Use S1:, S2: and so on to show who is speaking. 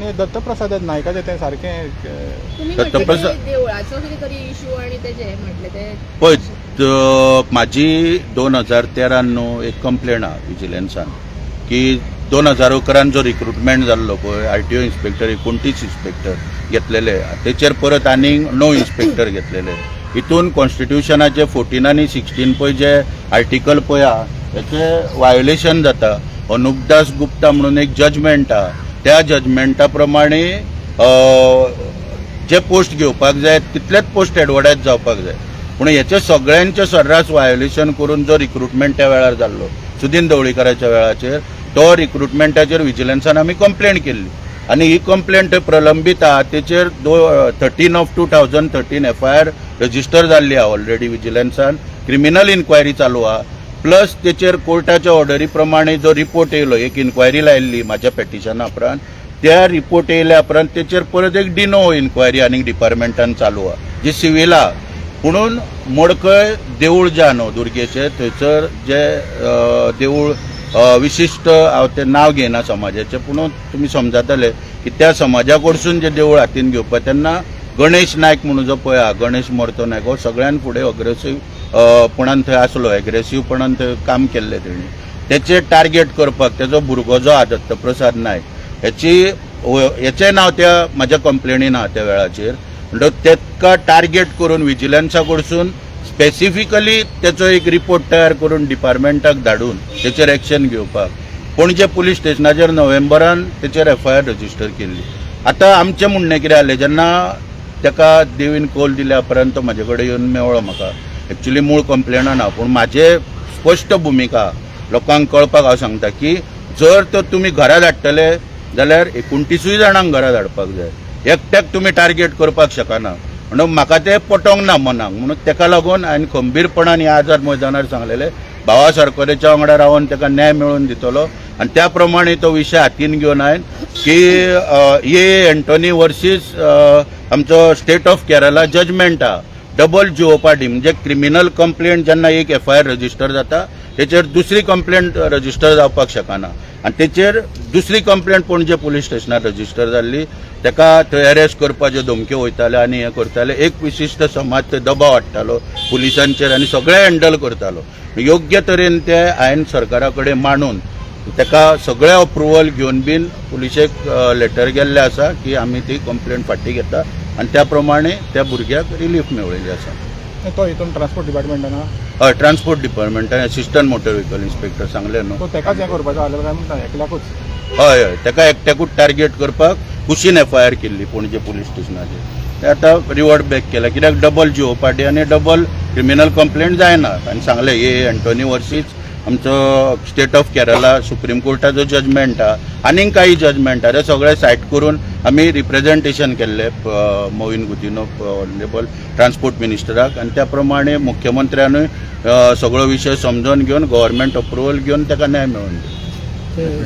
S1: आणि दत्तप्रसाद नायकाचे ते सारखे
S2: दत्तप्रसाद देवळाचो कितें तरी इश्यू आणि तेजे म्हटले ते
S3: पळय म्हाजी 2013 न्हू एक कंप्लेन आहा विजिलन्सान की 2011 जो रिक्रुटमेंट जाल्लो पळय RTO इन्स्पेक्टर 29 इन्स्पेक्टर घेतलेले तेचेर परत आनीक 9 इन्स्पेक्टर घेतलेले हितून कॉन्स्टिट्युशनाचे 14 आनी 16 पळय जे आर्टिकल पळय आहा त्याचे वायोलेशन जाता. अनुपदास गुप्ता म्हणून एक जजमेंट आहा त्या जजमेंटा प्रमाणे जे पोस्ट घेवपाक जाय तितलेच पोस्ट एडवर्टायज जावपाक जाय पूण हेचे सगळ्यांचे सर्रास वायोलेशन करून जो रिक्रुटमेंट त्या वेळार जाल्लो सुदीन ढवळीकराच्या वेळाचेर तो रिक्रुटमेंटाचेर विजिलन्सान आमी कंप्लेंट केल्ली आनी ही कंप्लेंट प्रलंबीत आहा तेचेर 13/2013 FIR रजिस्टर जाल्ली आहा ऑलरेडी विजिलन्सान क्रिमिनल इन्क्वायरी चालू आहा प्लस तेचेर कोर्टाच्या ऑर्डरी प्रमाणे जो रिपोर्ट येयलो एक इन्क्वायरी लायिल्ली म्हाज्या पेटिशना उपरांत त्या रिपोर्ट येयल्या उपरांत तेचेर परत एक डिनो इन्क्वायरी आनीक डिपार्टमेंटान चालू आहा जी सिव्हील आहा पुणून मडकय देवूळ जे आहा न्हू दुर्गेचें थंयसर जे देवूळ विशिश्ट हांव तें नांव घेयना समाजाचें पुणून तुमी समजतले की त्या समाजा कडसून जे देवूळ हातीन घेवपा तेन्ना गणेश नायक म्हणून जो पळय आहा गणेश मोरतो नायक हो सगळ्यान फुडें अग्रेसिव्हपणान थंय आसलो एग्रेसिव्हपणान थंय काम केल्लें तेणी तेचे टार्गेट करपाक तेजो भुरगो जो आहा दत्तप्रसाद नायक हेचें नांव त्या म्हाज्या कंप्लेनीन आहा त्या वेळाचेर म्हणटकच तेका टार्गेट करून विजिलन्सा कडसून स्पेसिफिकली तेचो एक रिपोर्ट तयार करून डिपार्टमेंटाक धाडून तेचेर एक्शन घेवपाक पणजे पुलीस स्टेशनाचेर नोव्हेंबरान तेचेर FIR रजिस्टर केल्ली. आतां आमचें म्हणणें कितें जालें जेन्ना तेका देवीन कॉल दिल्या उपरांत तो म्हाजे कडेन येवन मेवळो म्हाका एक्चुली मूळ कंप्लेनान ना पूण म्हाजें स्पश्ट भुमिका लोकांक कळपाक हांव सांगता की जर तर तुमी घरा धाडटले जाल्यार 29 जाणांक घरा धाडपाक जाय एकट्याक तुमी टार्गेट करपाक शकना म्हणून म्हाका तें पटोंक ना मनाक म्हणून तेका लागून हांवें खंबीरपणान ह्या आझाद मैदानार सांगलेलें भावा सरकाराच्या वांगडा रावन तेका न्याय मेळोवन दितलो आनी त्या प्रमाणे तो विशय हातीन घेवन हांवें की एंटोनी वर्सीस आमचो स्टेट ऑफ केरला जजमेंट आहा डबल जिओपाडी म्हणजे क्रिमिनल कंप्लेंट जेन्ना एक FIR रजिस्टर जाता तेचेर दुसरी कंप्लेंट रजिस्टर जावपाक शकना आनी तेचेर दुसरी कंप्लेंट पणजे पुलीस स्टेशनार रजिस्टर जाल्ली तेका थंय अरेस्ट करपाच्यो धमक्यो वयताले आनी हें करताले एक विशिश्ट समाज थंय दबाव हाडटालो पुलिसांचेर आनी सगळें हँडल करतालो योग्य तरेन ते हांवें सरकारा कडेन मांडून तेका सगळें अप्रुवल घेवन बीन पुलिशेक लेटर गेल्लें आसा की आमी ती कंप्लेंट फाटीं घेता आनी त्या प्रमाणे त्या भुरग्याक रिलीफ मेळिल्ली आसा.
S1: तो हितून ट्रान्सपोर्ट डिपार्टमेंटान
S3: हय ट्रान्सपोर्ट डिपार्टमेंटान असिस्टंट मोटर व्हेकल इन्स्पेक्टर सांगलें न्हू
S1: तो तेकाच हें करपाचो जाल्यार काय म्हणटा एकल्याकूच
S3: हय हय तेका एकट्याकूच टार्गेट करपाक कुशीन FIR केल्ली पणजे पुलीस स्टेशनाचेर ते आतां रिवर्ट बॅक केला कित्याक डबल जिओपाडी आनी डबल क्रिमिनल कंप्लेंट जायना आनी सांगलें एंटोनी वर्सीस आमचो स्टेट ऑफ केरला सुप्रीम कोर्टाचो जजमेंट आहा आनीक काही जजमेंट आहा ते सगळे सायट करून आमी रिप्रेझेंटेशन केल्लें मोविन गुदिनो ऑनरेबल ट्रान्सपोर्ट मिनिस्टराक आनी त्या प्रमाणे मुख्यमंत्र्यानूय सगळो विशय समजून घेवन गव्हर्मेंट अप्रुवल घेवन तेका न्याय मेळोवन दिलो.